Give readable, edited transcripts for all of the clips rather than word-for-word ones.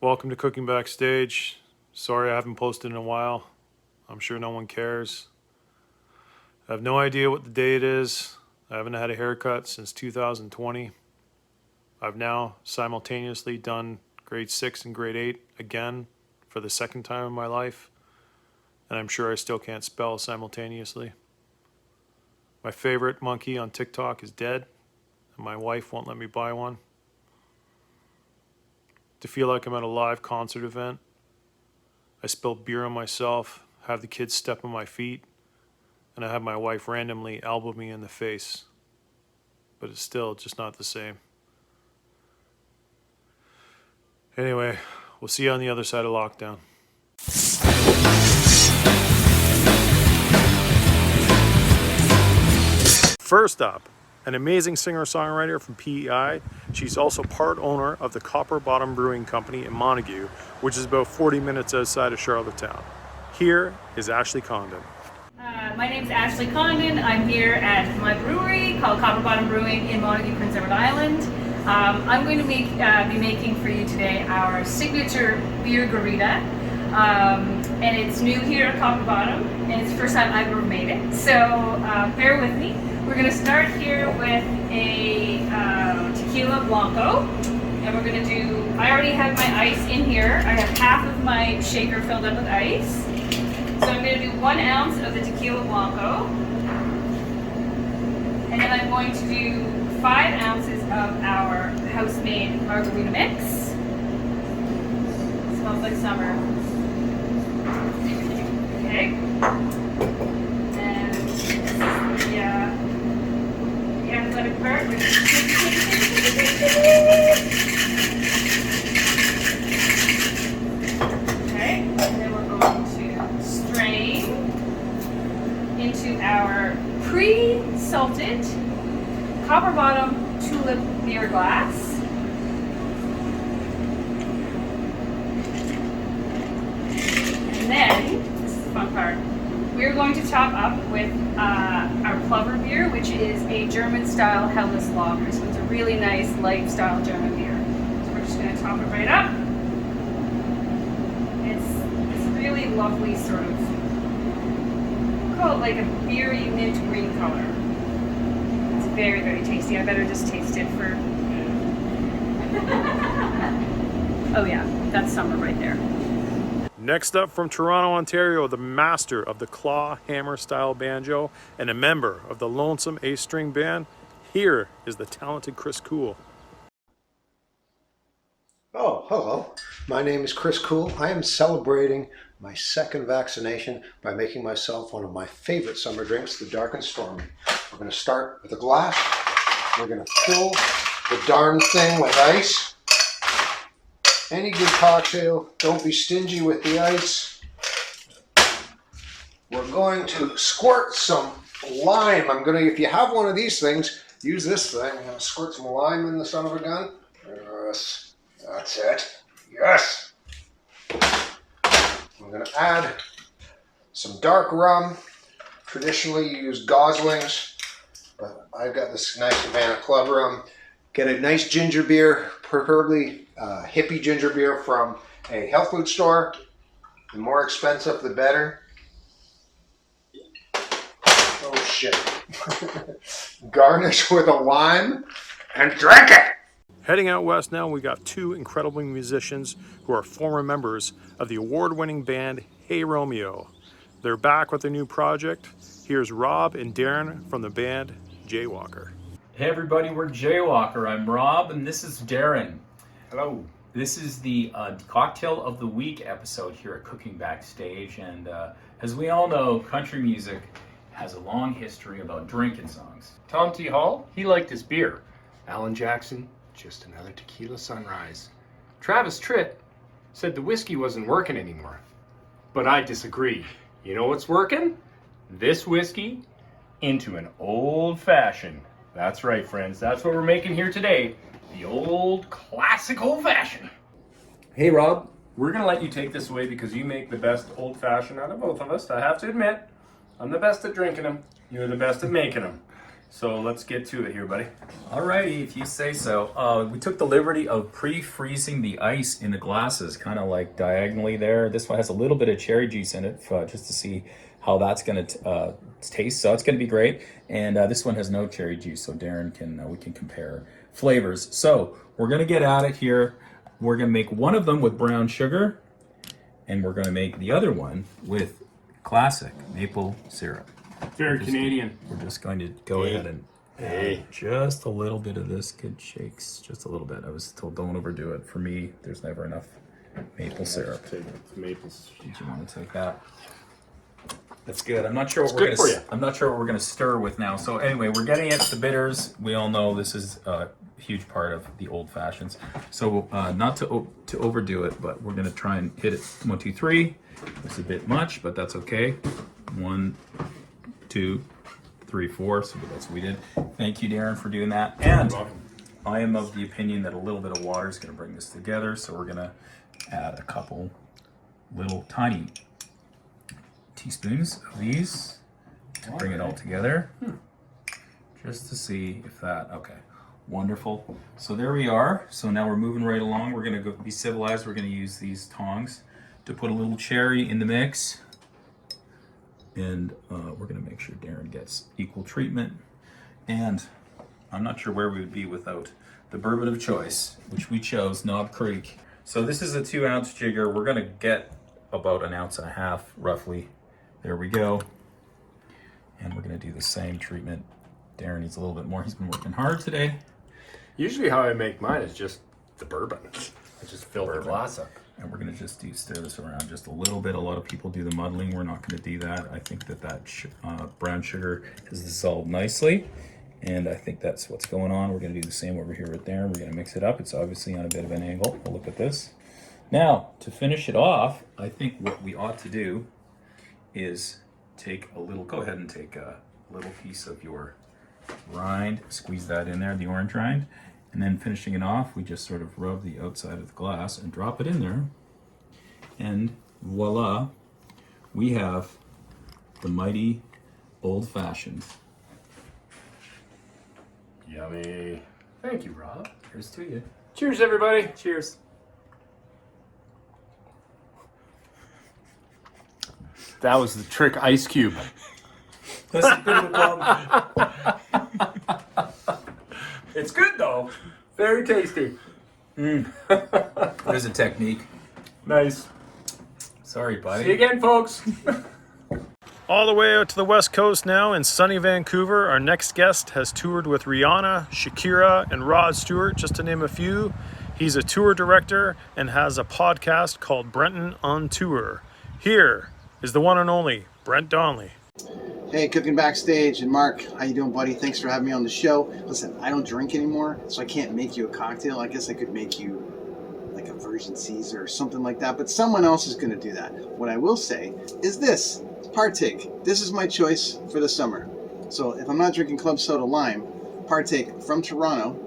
Welcome to Cooking Backstage. Sorry I haven't posted in a while. I'm sure no one cares. I have no idea what the date is. I haven't had a haircut since 2020. I've now simultaneously done grade 6 and grade 8 again for the second time in my life. And I'm sure I still can't spell simultaneously. My favorite monkey on TikTok is dead, and my wife won't let me buy one. To feel like I'm at a live concert event, I spill beer on myself, have the kids step on my feet, and I have my wife randomly elbow me in the face. But it's still just not the same. Anyway, we'll see you on the other side of lockdown. First up, an amazing singer-songwriter from PEI. She's also part owner of the Copper Bottom Brewing Company in Montague, which is about 40 minutes outside of Charlottetown. Here is Ashley Condon. My name's Ashley Condon. I'm here at my brewery called Copper Bottom Brewing in Montague, Prince Edward Island. I'm going to be making for you today our signature beer garita. And it's new here at Copper Bottom, and it's the first time I've ever made it. So bear with me. We're going to start here with a tequila blanco, and we're going to do, I already have my ice in here. I have half of my shaker filled up with ice. So I'm going to do 1 ounce of the tequila blanco, and then I'm going to do 5 ounces of our house-made margarita mix. Smells like summer. Okay. And yeah. Let it burn. Okay, and then we're going to strain into our pre-salted Copper Bottom tulip beer glass. And then, this is the fun part, we're going to top up with our Plover beer, which is a German-style Helles lager. So it's a really nice, light-style German beer. So we're just going to top it right up. It's this really lovely sort of, we'll call it like a beery mint green color. It's very, very tasty. I better just taste it for... Oh yeah, that's summer right there. Next up from Toronto, Ontario, the master of the claw hammer style banjo and a member of the Lonesome Ace String Band, here is the talented Chris Coole. Oh, hello. My name is Chris Coole. I am celebrating my second vaccination by making myself one of my favorite summer drinks, the Dark and Stormy. We're going to start with a glass. We're going to fill the darn thing with ice. Any good cocktail, don't be stingy with the ice. We're going to squirt some lime. If you have one of these things, use this thing. I'm going to squirt some lime in the son of a gun. Yes, that's it. Yes. I'm going to add some dark rum. Traditionally, you use Gosling's, but I've got this nice Havana Club rum. Get a nice ginger beer, preferably hippie ginger beer from a health food store. The more expensive, the better. Oh shit. Garnish with a lime and drink it! Heading out west now, we got 2 incredible musicians who are former members of the award-winning band Hey Romeo. They're back with a new project. Here's Rob and Darren from the band JayWalker. Hey everybody, we're JayWalker. I'm Rob and this is Darren. Hello. This is the Cocktail of the Week episode here at Cooking Backstage, and as we all know, country music has a long history about drinking songs. Tom T. Hall, he liked his beer. Alan Jackson, just another tequila sunrise. Travis Tritt said the whiskey wasn't working anymore. But I disagree. You know what's working? This whiskey into an old fashioned. That's right, friends. That's what we're making here today. The old classic old fashioned. Hey Rob, We're going to let you take this away because you make the best old fashioned out of both of us. I have to admit, I'm the best at drinking them. You're the best at making them. So let's get to it here, buddy. Alrighty, if you say so. We took the liberty of pre-freezing the ice in the glasses, kind of like diagonally there. This one has a little bit of cherry juice in it, just to see how that's going to taste. So it's going to be great. And this one has no cherry juice, so Darren we can compare flavors. So we're going to get at it here. We're going to make one of them with brown sugar, and we're going to make the other one with classic maple syrup. Very Canadian. We're just going to go ahead and add just a little bit of this. Good shakes, just a little bit. I was told don't overdo it. For me, there's never enough maple syrup. Take maple. Did you want to take that? That's good. I'm not sure what It's we're good gonna. for you. I'm not sure what we're gonna stir with now. So anyway, we're getting it. The bitters. We all know this is a huge part of the old fashions. So not to overdo it, but we're gonna try and hit it. 1, 2, 3. It's a bit much, but that's okay. 1, 2, 3, 4. So that's what we did. Thank you, Darren, for doing that. And I am of the opinion that a little bit of water is gonna bring this together. So we're gonna add a couple little tiny teaspoons of these to bring it all together, just to see if that, okay, wonderful. So there we are. So now we're moving right along. We're gonna be civilized. We're gonna use these tongs to put a little cherry in the mix, and we're gonna make sure Darren gets equal treatment. And I'm not sure where we would be without the bourbon of choice, which we chose, Knob Creek. So this is a 2-ounce jigger. We're gonna get about 1.5 ounces roughly. There we go. And we're gonna do the same treatment. Darren needs a little bit more. He's been working hard today. Usually how I make mine is just the bourbon. I just fill the glass up. And we're gonna just stir this around just a little bit. A lot of people do the muddling. We're not gonna do that. I think that brown sugar has dissolved nicely. And I think that's what's going on. We're gonna do the same over here with Darren. We're gonna mix it up. It's obviously on a bit of an angle. We'll look at this. Now, to finish it off, I think what we ought to do is go ahead and take a little piece of your rind, squeeze that in there, the orange rind, and then finishing it off, we just sort of rub the outside of the glass and drop it in there, and voila, we have the mighty old-fashioned. Yummy. Thank you, Rob. Here's to you. Cheers, everybody. Cheers. That was the trick ice cube. That's a bit of a problem. It's good though. Very tasty. There's a technique. Nice. Sorry, buddy. See you again, folks. All the way out to the west coast now in sunny Vancouver, our next guest has toured with Rihanna, Shakira, and Rod Stewart, just to name a few. He's a tour director and has a podcast called Brenton on Tour. Here is the one and only Brent Donnelly. Hey, Cooking Backstage, and Mark, how you doing, buddy? Thanks for having me on the show. Listen, I don't drink anymore, so I can't make you a cocktail. I guess I could make you like a Virgin Caesar or something like that, but someone else is going to do that. What I will say is this: Partake. This is my choice for the summer. So if I'm not drinking Club Soda Lime, Partake from Toronto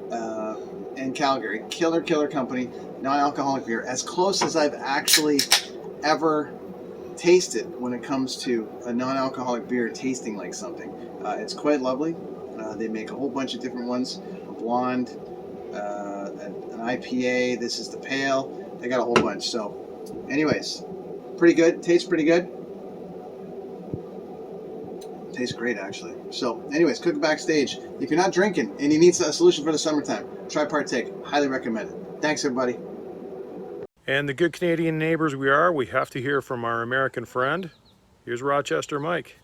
and Calgary. Killer company, non-alcoholic beer, as close as I've actually ever tasted when it comes to a non-alcoholic beer tasting like something. It's quite lovely. They make a whole bunch of different ones: a blonde, an IPA. This is the pale. They got a whole bunch. So, anyways, pretty good. Tastes pretty good. Tastes great, actually. So, anyways, Cooking Backstage. If you're not drinking and you need a solution for the summertime, try Partake. Highly recommend it. Thanks, everybody. And the good Canadian neighbors we are, we have to hear from our American friend. Here's Rochester Mike.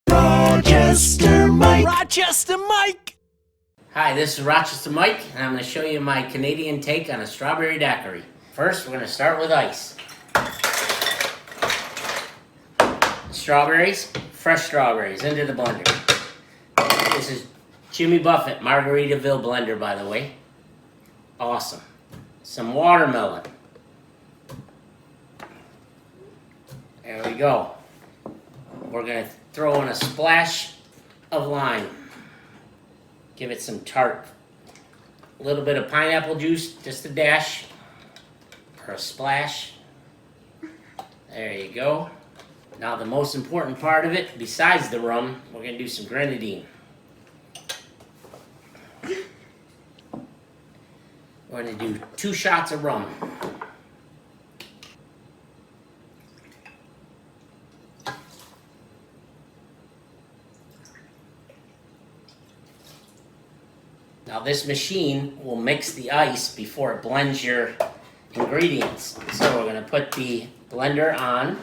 Rochester Mike. Rochester Mike! Hi, this is Rochester Mike, and I'm going to show you my Canadian take on a strawberry daiquiri. First, we're going to start with ice. Strawberries, fresh strawberries, into the blender. This is Jimmy Buffett Margaritaville blender, by the way. Awesome. Some watermelon. There we go. We're going to throw in a splash of lime. Give it some tart. A little bit of pineapple juice, just a dash, or a splash. There you go. Now the most important part of it, besides the rum, we're going to do some grenadine. We're gonna do 2 shots of rum. Now this machine will mix the ice before it blends your ingredients. So we're gonna put the blender on.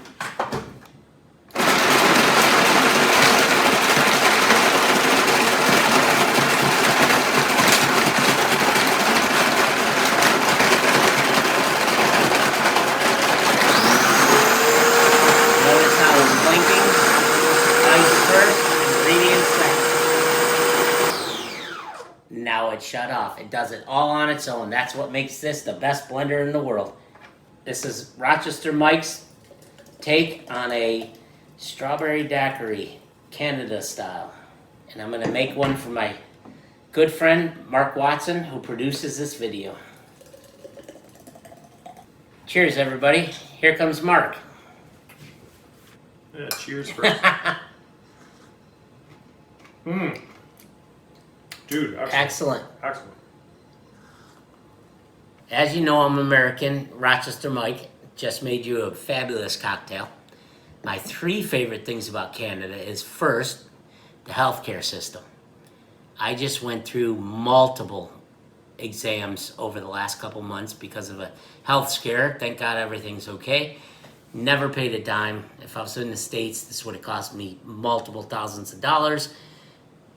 Notice how it's blinking. Ice first, ingredients second. Now it's shut off. It does it all on its own. That's what makes this the best blender in the world. This is Rochester Mike's take on a strawberry daiquiri, Canada style. And I'm gonna make one for my good friend, Mark Watson, who produces this video. Cheers, everybody. Here comes Mark. Yeah, cheers, Chris. Dude, excellent. Excellent. Excellent. As you know, I'm American. Rochester Mike just made you a fabulous cocktail. My 3 favorite things about Canada is first, the healthcare system. I just went through multiple exams over the last couple months because of a health scare. Thank God everything's okay. Never paid a dime. If I was in the States, this would have cost me multiple thousands of dollars,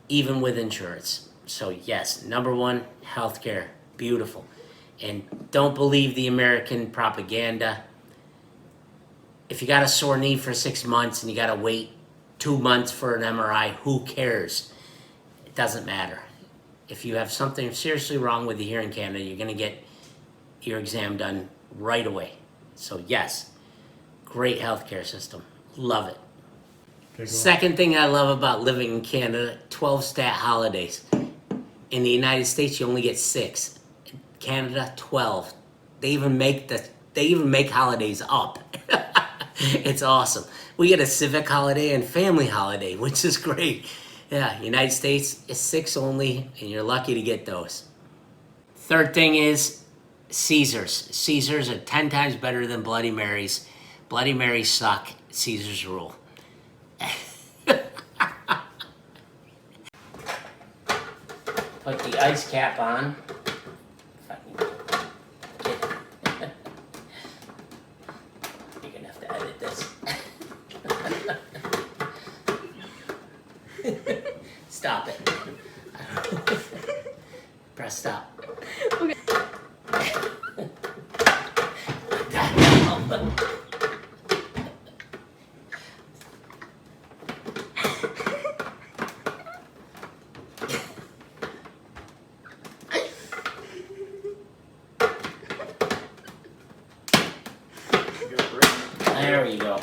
even with insurance. So yes, number 1, healthcare, beautiful. And don't believe the American propaganda. If you got a sore knee for 6 months and you got to wait 2 months for an MRI, who cares? It doesn't matter. If you have something seriously wrong with you here in Canada, you're going to get your exam done right away. So yes, great healthcare system. Love it. Okay, go on. Second thing I love about living in Canada, 12 stat holidays. In the United States, you only get 6. In Canada, 12. They even make holidays up. It's awesome. We get a civic holiday and family holiday, which is great. Yeah, United States is 6 only, and you're lucky to get those. Third thing is Caesars. Caesars are 10 times better than Bloody Marys. Bloody Marys suck. Caesars rule. Put the ice cap on. You're gonna have to edit this. Stop it. Press stop. Okay. There we go.